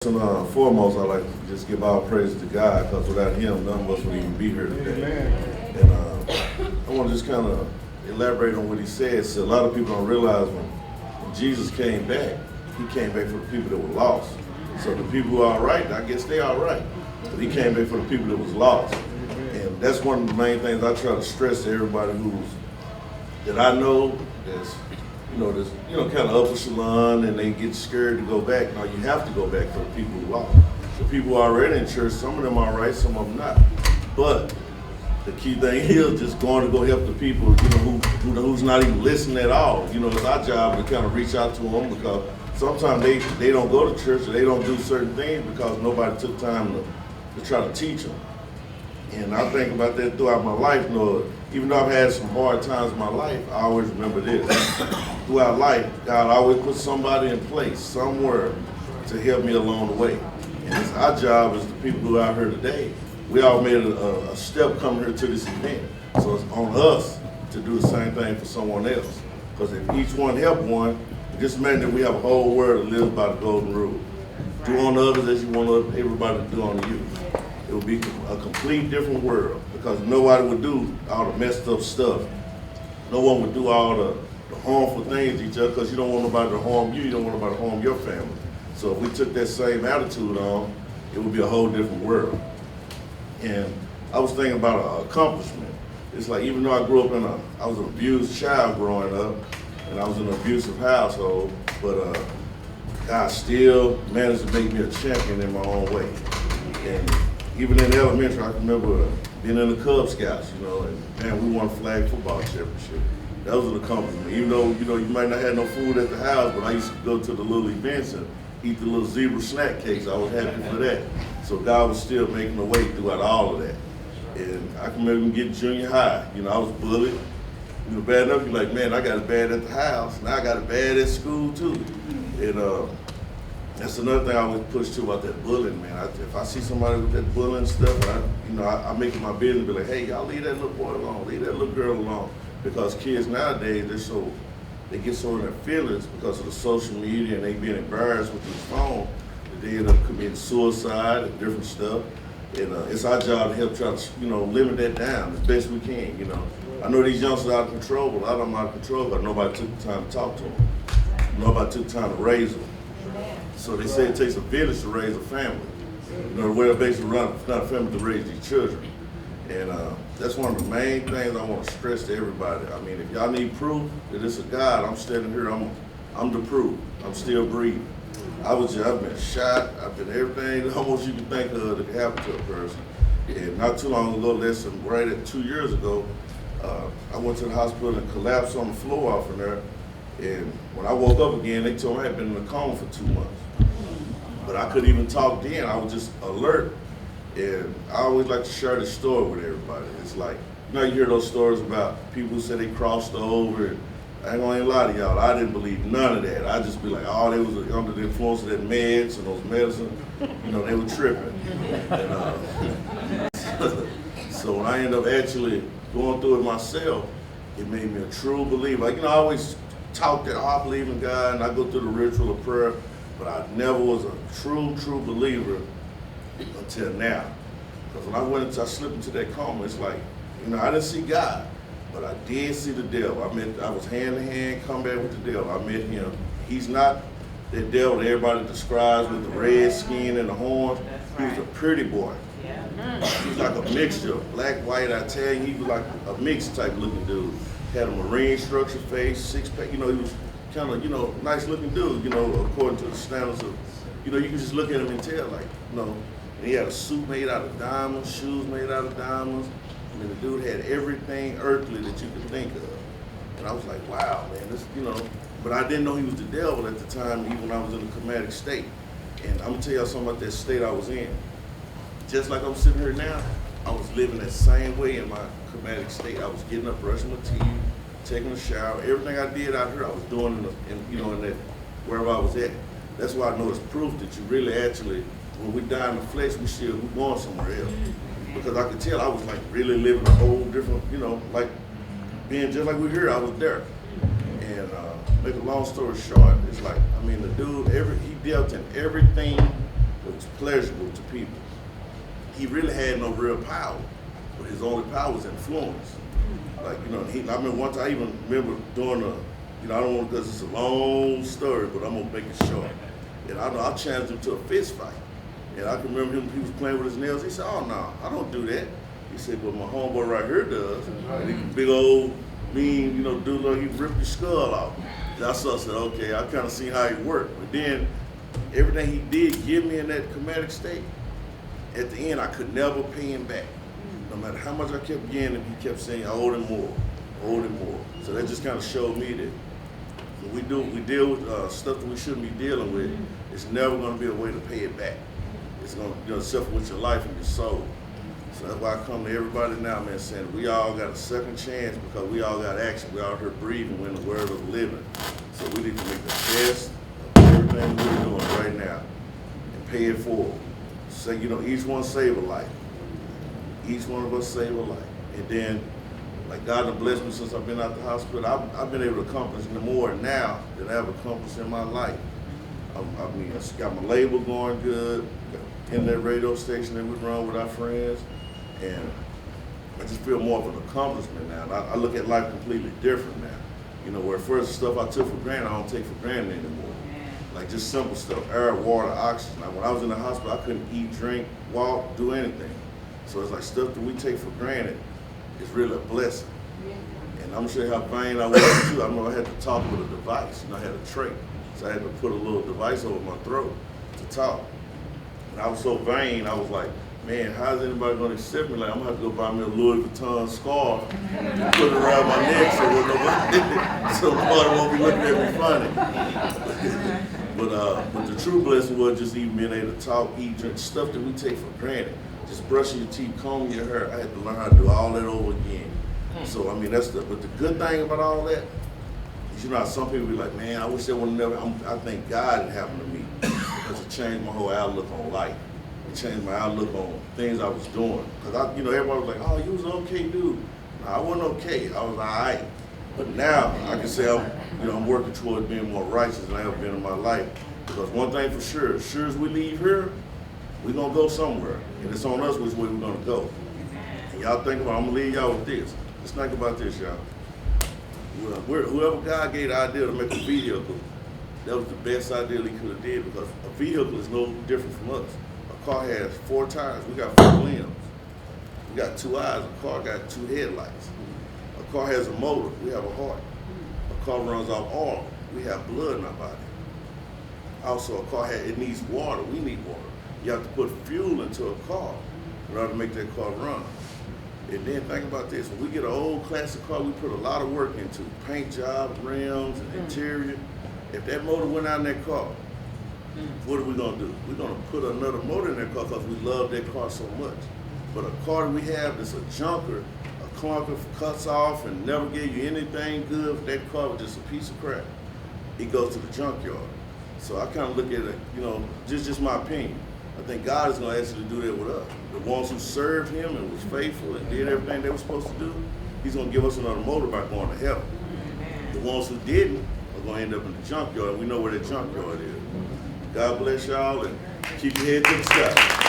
And foremost, I'd like to just give all praise to God, because without Him, none of us would even be here today. Amen. And I want to just kind of elaborate on what He said. So a lot of people don't realize when Jesus came back, He came back for the people that were lost. So the people who are all right, I guess they all right. But He came back for the people that was lost. And that's one of the main things I try to stress to everybody that I know that's kind of upper echelon, and they get scared to go back. Now you have to go back for the people who lost. The people who are already in church, some of them are right, some of them not. But the key thing is just going to go help the people, who's not even listening at all. It's our job to kind of reach out to them, because sometimes they don't go to church, or they don't do certain things because nobody took time to try to teach them. And I think about that throughout my life. Even though I've had some hard times in my life, I always remember this. Throughout life, God always put somebody in place somewhere to help me along the way. And it's our job as the people who are out here today. We all made a step coming here to this event. So it's on us to do the same thing for someone else. Because if each one help one, just imagine that we have a whole world that lives by the golden rule. Do on others as you want everybody to do on you. It would be a complete different world, because nobody would do all the messed up stuff. No one would do all the harmful things to each other, because you don't want nobody to harm you. You don't want nobody to harm your family. So if we took that same attitude on, it would be a whole different world. And I was thinking about an accomplishment. It's like, even though I grew up I was an abused child growing up, and I was in an abusive household, but God still managed to make me a champion in my own way. And even in elementary, I can remember being in the Cub Scouts, and man, we won flag football championship. That was an accomplishment. Even though, you might not have no food at the house, but I used to go to the little events and eat the little zebra snack cakes. I was happy for that. So God was still making a way throughout all of that. And I can remember getting junior high. I was bullied. Bad enough, you're like, man, I got it bad at the house. Now I got it bad at school too. And that's another thing I always push too about that bullying, man. If I see somebody with that bullying stuff, I make it my business, be like, hey, y'all leave that little boy alone, leave that little girl alone. Because kids nowadays, they get so in their feelings because of the social media, and they being embarrassed with this phone, that they end up committing suicide and different stuff. And it's our job to help try to, limit that down as best we can, I know these youngsters are out of control, but a lot of them are out of control, but nobody took the time to talk to them. Nobody took time to raise them. So they say it takes a village to raise a family. We're basically not a family to raise these children. And that's one of the main things I want to stress to everybody. I mean, if y'all need proof that it's a God, I'm standing here, I'm the proof. I'm still breathing. I've been shot, I've been everything almost you can think of that could happen to a person. And not too long ago, less than right at 2 years ago, I went to the hospital and collapsed on the floor off in there. And when I woke up again, they told me I had been in a coma for 2 months. But I couldn't even talk then. I was just alert. And I always like to share this story with everybody. It's like, you hear those stories about people who said they crossed over. And I ain't gonna even lie to y'all, I didn't believe none of that. I just be like, oh, they was under the influence of that meds and those medicines. They were tripping. And, so when I ended up actually going through it myself, it made me a true believer. I always talk that I believe in God and I go through the ritual of prayer, but I never was a true believer until now. Because when I slipped into that coma, it's like, I didn't see God, but I did see the devil. I was hand in hand combat with the devil. I met him. He's not that devil that everybody describes with the red skin and the horns. He was a pretty boy. He was like a mixture of black, white, Italian. He was like a mixed type looking dude. Had a marine structure face, six-pack. He was kind of, nice looking dude, according to the standards of, you can just look at him and tell, like, And he had a suit made out of diamonds, shoes made out of diamonds. The dude had everything earthly that you could think of. And I was like, wow, man, this, but I didn't know he was the devil at the time, even when I was in a comatic state. And I'm gonna tell y'all something about that state I was in. Just like I'm sitting here now, I was living that same way in my comatic state. I was getting up, brushing my teeth, taking a shower. Everything I did out here, I was doing in that wherever I was at. That's why I know it's proof that you really actually, when we die in the flesh, we're going somewhere else. Because I could tell I was like really living a whole different, like being just like we're here, I was there. And make a long story short, it's like, the dude, he dealt in everything was pleasurable to people. He really had no real power, but his only power was influence. Like, you know, I remember one time, I even remember doing I don't want to, because it's a long story, but I'm gonna make it short. And I challenged him to a fist fight. And I can remember him, he was playing with his nails. He said, "Oh no, I don't do that." He said, "But my homeboy right here does." And he big old, mean, dude, like he ripped your skull off. And I said, okay, I kind of seen how he worked. But then everything he did give me in that comedic state, at the end, I could never pay him back. No matter how much I kept giving him, he kept saying, "I owed him more, owed him more." So that just kind of showed me that when we deal with stuff that we shouldn't be dealing with, it's never going to be a way to pay it back. It's going to, suffer with your life and your soul. So that's why I come to everybody now, man, saying we all got a second chance because we all got action. We out here breathing. We're in the world of living. So we need to make the best of everything we're doing right now and pay it forward. So, each one save a life. Each one of us save a life. And then, like God has blessed me since I've been out the hospital, I've been able to accomplish more now than I ever accomplished in my life. I got my label going good, in that radio station that we run with our friends, and I just feel more of an accomplishment now. And I look at life completely different now. Where at first the stuff I took for granted, I don't take for granted anymore. Like just simple stuff, air, water, oxygen. Like when I was in the hospital, I couldn't eat, drink, walk, do anything. So it's like stuff that we take for granted is really a blessing. And I'm gonna show you how vain I was too. I remember I had to talk with a device. I had a trait. So I had to put a little device over my throat to talk. And I was so vain, I was like, man, how's anybody gonna accept me? Like, I'm gonna have to go buy me a Louis Vuitton scarf and put it around my neck so nobody won't be looking at me funny. But the true blessing was just even being able to talk, eat, drink, stuff that we take for granted. Just brushing your teeth, combing your hair. I had to learn how to do all that over again. So, but the good thing about all that is, how some people be like, man, I wish that would never, I thank God it happened to me because it changed my whole outlook on life. It changed my outlook on things I was doing. Because, everybody was like, oh, you was an okay dude. No, I wasn't okay. I was all right. But now I can say I'm working towards being more righteous than I ever been in my life. Because one thing for sure as we leave here, we're going to go somewhere. And it's on us which way we're going to go. And y'all think about, I'm going to leave y'all with this. Let's think about this, y'all. Whoever God gave the idea to make a vehicle, that was the best idea he could have did, because a vehicle is no different from us. A car has 4 tires. We got 4 limbs. We got 2 eyes. A car got 2 headlights. A car has a motor. We have a heart. A car runs off oil. We have blood in our body. Also, a car it needs water. We need water. You have to put fuel into a car in order to make that car run. And then think about this, when we get an old classic car, we put a lot of work into paint job, rims, and interior. If that motor went out in that car, what are we gonna do? We're gonna put another motor in that car because we love that car so much. But a car that we have that's a junker, a clunker cuts off and never gave you anything good, that car was just a piece of crap. It goes to the junkyard. So I kind of look at it, just my opinion. I think God is going to actually do that with us. The ones who served him and was faithful and did everything they were supposed to do, he's going to give us another motor by going to heaven. The ones who didn't are going to end up in the junkyard, and we know where that junkyard is. God bless y'all, and keep your head to the sky.